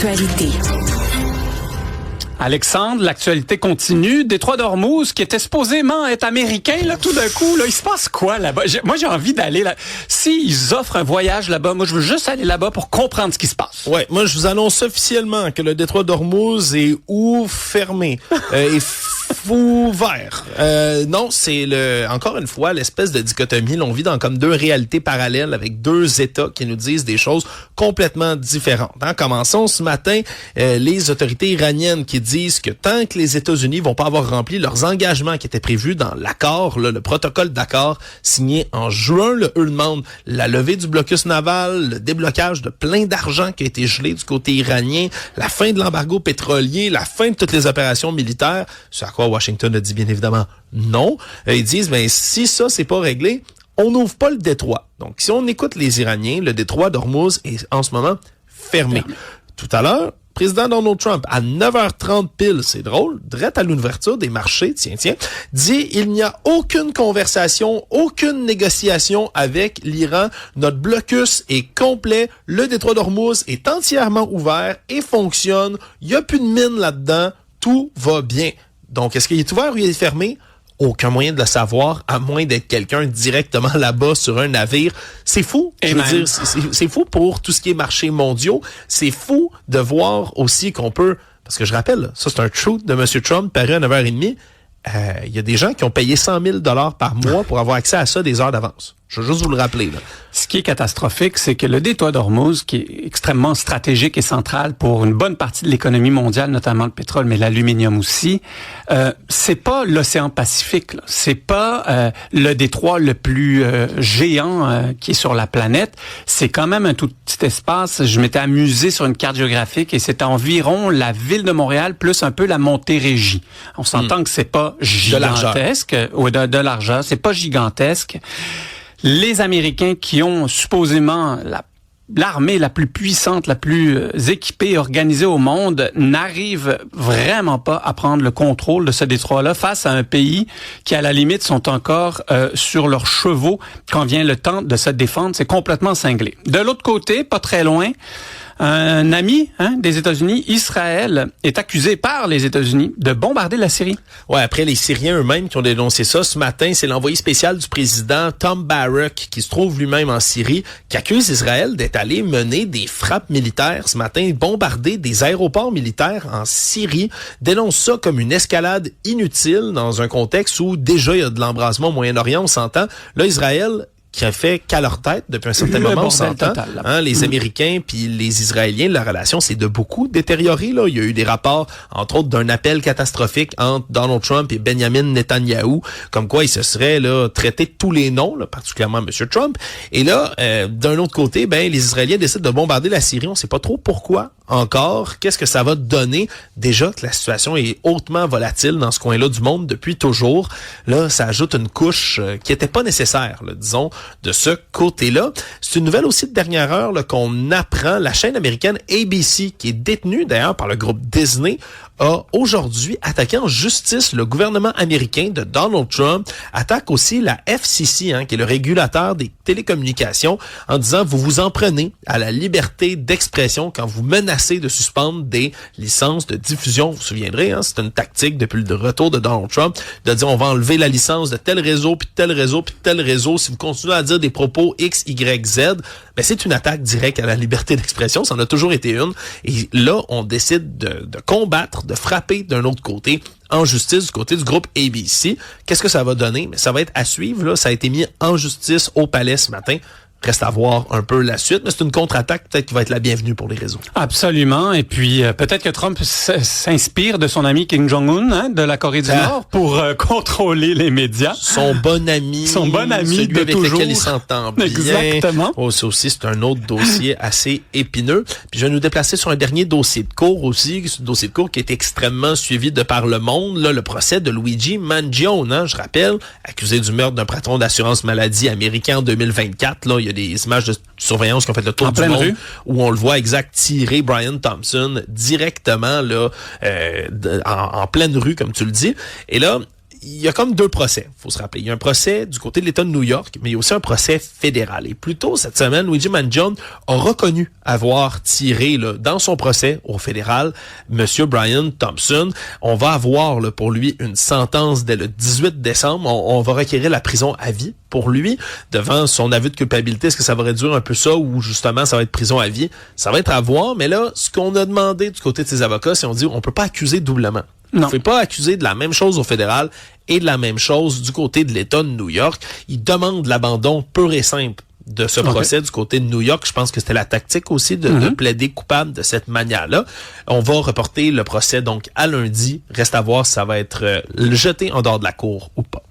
L'actualité. Alexandre, l'actualité continue. Détroit d'Ormuz, qui était supposément être américain, là, tout d'un coup, là, il se passe quoi là-bas? Moi, j'ai envie d'aller là. S'ils offrent un voyage là-bas, moi, je veux juste aller là-bas pour comprendre ce qui se passe. Ouais, moi, je vous annonce officiellement que le détroit d'Ormuz est fermé et ouvert. Non, c'est encore une fois l'espèce de dichotomie. Là, on vit dans comme deux réalités parallèles avec deux États qui nous disent des choses complètement différentes. Commençons ce matin, les autorités iraniennes qui disent que tant que les États-Unis vont pas avoir rempli leurs engagements qui étaient prévus dans l'accord, là, le protocole d'accord signé en juin, là, eux demandent la levée du blocus naval, le déblocage de plein d'argent qui a été gelé du côté iranien, la fin de l'embargo pétrolier, la fin de toutes les opérations militaires, ce à quoi Washington a dit bien évidemment non. Ils disent, si ça c'est pas réglé, on n'ouvre pas le détroit. Donc si on écoute les Iraniens, le détroit d'Ormuz est en ce moment fermé. Tout à l'heure, président Donald Trump, à 9h30 pile, c'est drôle, direct à l'ouverture des marchés, tiens, dit il n'y a aucune conversation, aucune négociation avec l'Iran. Notre blocus est complet. Le détroit d'Ormuz est entièrement ouvert et fonctionne. Il n'y a plus de mine là-dedans. Tout va bien. Donc, est-ce qu'il est ouvert ou il est fermé? Aucun moyen de le savoir, à moins d'être quelqu'un directement là-bas sur un navire. C'est fou. Je veux dire, c'est fou pour tout ce qui est marchés mondiaux. C'est fou de voir aussi qu'on peut... Parce que je rappelle, ça c'est un tweet de M. Trump paru à 9h30. Il y a des gens qui ont payé 100 000 $ par mois pour avoir accès à ça des heures d'avance. Je veux juste vous le rappeler, là. Ce qui est catastrophique, c'est que le détroit d'Ormuz, qui est extrêmement stratégique et central pour une bonne partie de l'économie mondiale, notamment le pétrole, mais l'aluminium aussi, c'est pas l'océan Pacifique, là. C'est pas le détroit le plus géant qui est sur la planète. C'est quand même un tout petit espace. Je m'étais amusé sur une carte géographique et c'est environ la ville de Montréal plus un peu la Montérégie. On s'entend que c'est pas gigantesque. De largeur. C'est pas gigantesque. Les Américains qui ont supposément l'armée la plus puissante, la plus équipée et organisée au monde n'arrivent vraiment pas à prendre le contrôle de ce détroit-là face à un pays qui, à la limite, sont encore sur leurs chevaux quand vient le temps de se défendre. C'est complètement cinglé. De l'autre côté, pas très loin, un ami des États-Unis, Israël, est accusé par les États-Unis de bombarder la Syrie. Ouais, après les Syriens eux-mêmes qui ont dénoncé ça ce matin, c'est l'envoyé spécial du président Tom Barrack qui se trouve lui-même en Syrie, qui accuse Israël d'être allé mener des frappes militaires ce matin, bombarder des aéroports militaires en Syrie, dénonce ça comme une escalade inutile dans un contexte où déjà il y a de l'embrasement au Moyen-Orient, on s'entend. Là, Israël qui a fait qu'à leur tête depuis un certain moment, on s'entend. Les Américains puis les Israéliens, leur relation s'est de beaucoup détériorée. Là. Il y a eu des rapports, entre autres, d'un appel catastrophique entre Donald Trump et Benjamin Netanyahou, comme quoi ils se seraient là traités de tous les noms, là, particulièrement M. Trump. Et là, d'un autre côté, les Israéliens décident de bombarder la Syrie. On sait pas trop pourquoi encore. Qu'est-ce que ça va donner? Déjà que la situation est hautement volatile dans ce coin-là du monde depuis toujours. Là, ça ajoute une couche qui était pas nécessaire, là, disons, de ce côté-là. C'est une nouvelle aussi de dernière heure là, qu'on apprend. La chaîne américaine ABC, qui est détenue d'ailleurs par le groupe Disney, a aujourd'hui attaqué en justice le gouvernement américain de Donald Trump, attaque aussi la FCC, qui est le régulateur des télécommunications, en disant vous vous en prenez à la liberté d'expression quand vous menacez de suspendre des licences de diffusion. Vous vous souviendrez, c'est une tactique depuis le retour de Donald Trump de dire on va enlever la licence de tel réseau, puis de tel réseau, puis de tel réseau. Si vous continuez à dire des propos X, Y, Z, c'est une attaque directe à la liberté d'expression. Ça en a toujours été une. Et là, on décide de combattre, de frapper d'un autre côté en justice du côté du groupe ABC. Qu'est-ce que ça va donner? Mais ça va être à suivre. Là. Ça a été mis en justice au palais ce matin. Reste à voir un peu la suite, mais c'est une contre-attaque peut-être qui va être la bienvenue pour les réseaux. Absolument. Et puis, peut-être que Trump s'inspire de son ami Kim Jong-un de la Corée du Nord pour contrôler les médias. Son bon ami celui de avec lequel il s'entend bien. Exactement. Ça aussi, c'est un autre dossier assez épineux. Puis je vais nous déplacer sur un dernier dossier de cour aussi. Ce dossier de cour qui est extrêmement suivi de par le monde. Là, le procès de Luigi Mangione, je rappelle, accusé du meurtre d'un patron d'assurance maladie américain en 2024. Là, il y a des images de surveillance qui ont fait le tour du monde où on le voit tirer Brian Thompson directement là en pleine rue, comme tu le dis. Et là, il y a comme deux procès, faut se rappeler. Il y a un procès du côté de l'État de New York, mais il y a aussi un procès fédéral. Et plus tôt cette semaine, Luigi Mangione a reconnu avoir tiré là, dans son procès au fédéral Monsieur Brian Thompson. On va avoir là, pour lui une sentence dès le 18 décembre. On va requérir la prison à vie pour lui devant son aveu de culpabilité. Est-ce que ça va réduire un peu ça ou justement ça va être prison à vie? Ça va être à voir, mais là, ce qu'on a demandé du côté de ses avocats, c'est on dit on peut pas accuser doublement. Non. On ne fait pas accuser de la même chose au fédéral et de la même chose du côté de l'État de New York. Il demande l'abandon pur et simple de ce procès du côté de New York. Je pense que c'était la tactique aussi de plaider coupable de cette manière-là. On va reporter le procès donc à lundi. Reste à voir si ça va être jeté en dehors de la cour ou pas.